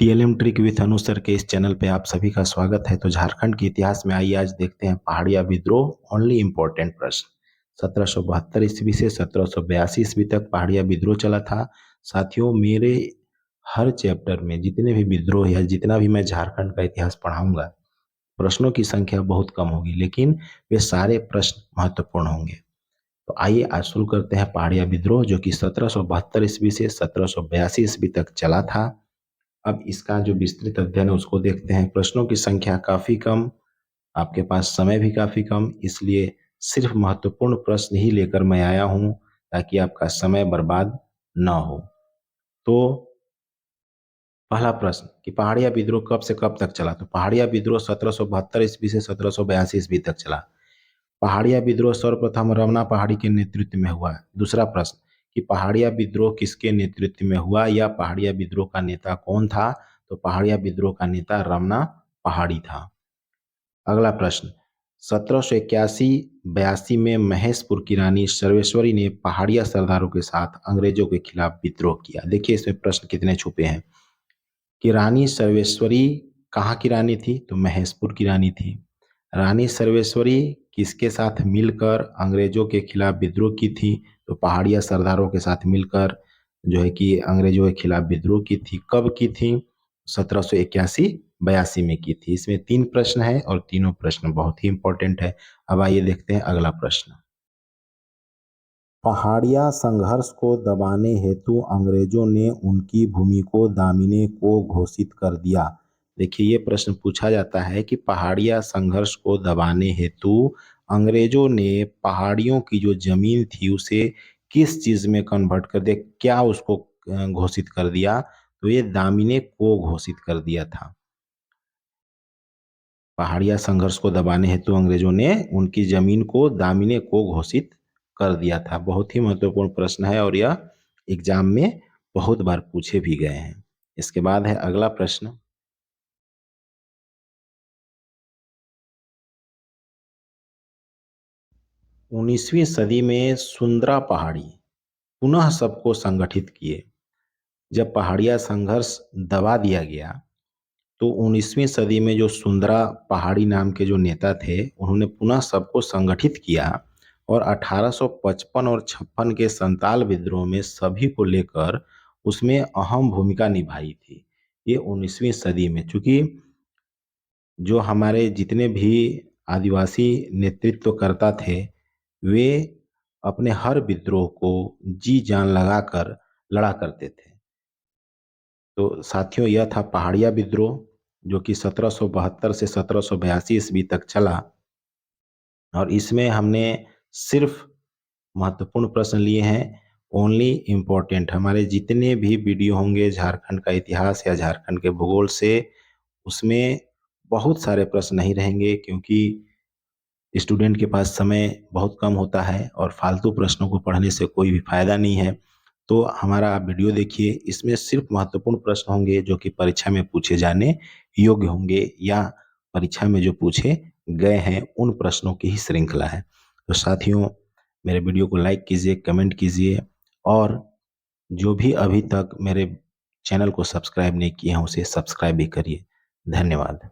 DLM trick with Anu sir के इस channel पे आप सभी का स्वागत है। तो झारखंड के इतिहास में आइए आज देखते हैं पहाड़िया विद्रोह ओनली इम्पोर्टेंट प्रश्न। 1772 ईस्वी से 1782 ईस्वी तक पहाड़िया विद्रोह चला था। साथियों, मेरे हर चैप्टर में जितने भी विद्रोह या जितना भी मैं झारखंड का इतिहास पढ़ाऊंगा, प्रश्नों की संख्या बहुत कम होगी, लेकिन वे सारे प्रश्न महत्वपूर्ण होंगे। तो आइए आज शुरू करते हैं पहाड़िया विद्रोह, जो कि 1772 ईस्वी से 1782 ईस्वी तक चला था। अब इसका जो विस्तृत अध्ययन है उसको देखते हैं। प्रश्नों की संख्या काफी कम, आपके पास समय भी काफी कम, इसलिए सिर्फ महत्वपूर्ण प्रश्न ही लेकर मैं आया हूं ताकि आपका समय बर्बाद न हो। तो पहला प्रश्न कि पहाड़िया विद्रोह कब से कब तक चला। तो पहाड़िया विद्रोह 1772 ईस्वी से 1782 ईस्वी तक चला। पहाड़िया विद्रोह सर्वप्रथम रमना पहाड़ी के नेतृत्व में हुआ। दूसरा प्रश्न कि पहाड़िया विद्रोह किसके नेतृत्व में हुआ या पहाड़िया विद्रोह का नेता कौन था। तो पहाड़िया विद्रोह का नेता रमना पहाड़ी था। अगला प्रश्न 1781-82 में महेशपुर की रानी सर्वेश्वरी ने पहाड़िया सरदारों के साथ अंग्रेजों के खिलाफ विद्रोह किया। देखिए इसमें प्रश्न कितने छुपे हैं कि रानी सर्वेश्वरी कहाँ की रानी थी। तो महेशपुर की रानी थी। रानी सर्वेश्वरी किसके साथ मिलकर अंग्रेजों के खिलाफ विद्रोह की थी। तो पहाड़िया सरदारों के साथ मिलकर जो है कि अंग्रेजों के खिलाफ विद्रोह की थी। कब की थी। 1781-82 में की थी। इसमें 3 प्रश्न है और तीनों प्रश्न बहुत ही इंपॉर्टेंट है। अब आइए देखते हैं अगला प्रश्न। पहाड़िया संघर्ष को दबाने हेतु अंग्रेजों ने उनकी भूमि को दामिने को घोषित कर दिया। देखिए ये प्रश्न पूछा जाता है कि पहाड़िया संघर्ष को दबाने हेतु अंग्रेजों ने पहाड़ियों की जो जमीन थी उसे किस चीज में कन्वर्ट कर दिया, क्या उसको घोषित कर दिया। तो ये दामिने को घोषित कर दिया था। पहाड़िया संघर्ष को दबाने हेतु अंग्रेजों ने उनकी जमीन को दामिने को घोषित कर दिया था। बहुत ही महत्वपूर्ण प्रश्न है और यह एग्जाम में बहुत बार पूछे भी गए हैं। इसके बाद है अगला प्रश्न। 19वीं सदी में सुंदरा पहाड़ी पुनः सबको संगठित किए। जब पहाड़िया संघर्ष दबा दिया गया तो 19वीं सदी में जो सुंदरा पहाड़ी नाम के जो नेता थे उन्होंने पुनः सबको संगठित किया और 1855 और 56 के संताल विद्रोह में सभी को लेकर उसमें अहम भूमिका निभाई थी। ये 19वीं सदी में, चूंकि जो हमारे जितने भी आदिवासी नेतृत्वकर्ता थे वे अपने हर विद्रोह को जी जान लगाकर लड़ा करते थे। तो साथियों यह था पहाड़िया विद्रोह, जो कि 1772 से 1782 ईस्वी तक चला और इसमें हमने सिर्फ महत्वपूर्ण प्रश्न लिए हैं। ओनली इम्पोर्टेंट हमारे जितने भी वीडियो होंगे झारखंड का इतिहास या झारखंड के भूगोल से, उसमें बहुत सारे प्रश्न नहीं रहेंगे, क्योंकि स्टूडेंट के पास समय बहुत कम होता है और फालतू प्रश्नों को पढ़ने से कोई भी फायदा नहीं है। तो हमारा आप वीडियो देखिए, इसमें सिर्फ महत्वपूर्ण प्रश्न होंगे जो कि परीक्षा में पूछे जाने योग्य होंगे या परीक्षा में जो पूछे गए हैं उन प्रश्नों की ही श्रृंखला है। तो साथियों, मेरे वीडियो को लाइक कीजिए, कमेंट कीजिए और जो भी अभी तक मेरे चैनल को सब्सक्राइब नहीं किए हैं उसे सब्सक्राइब भी करिए। धन्यवाद।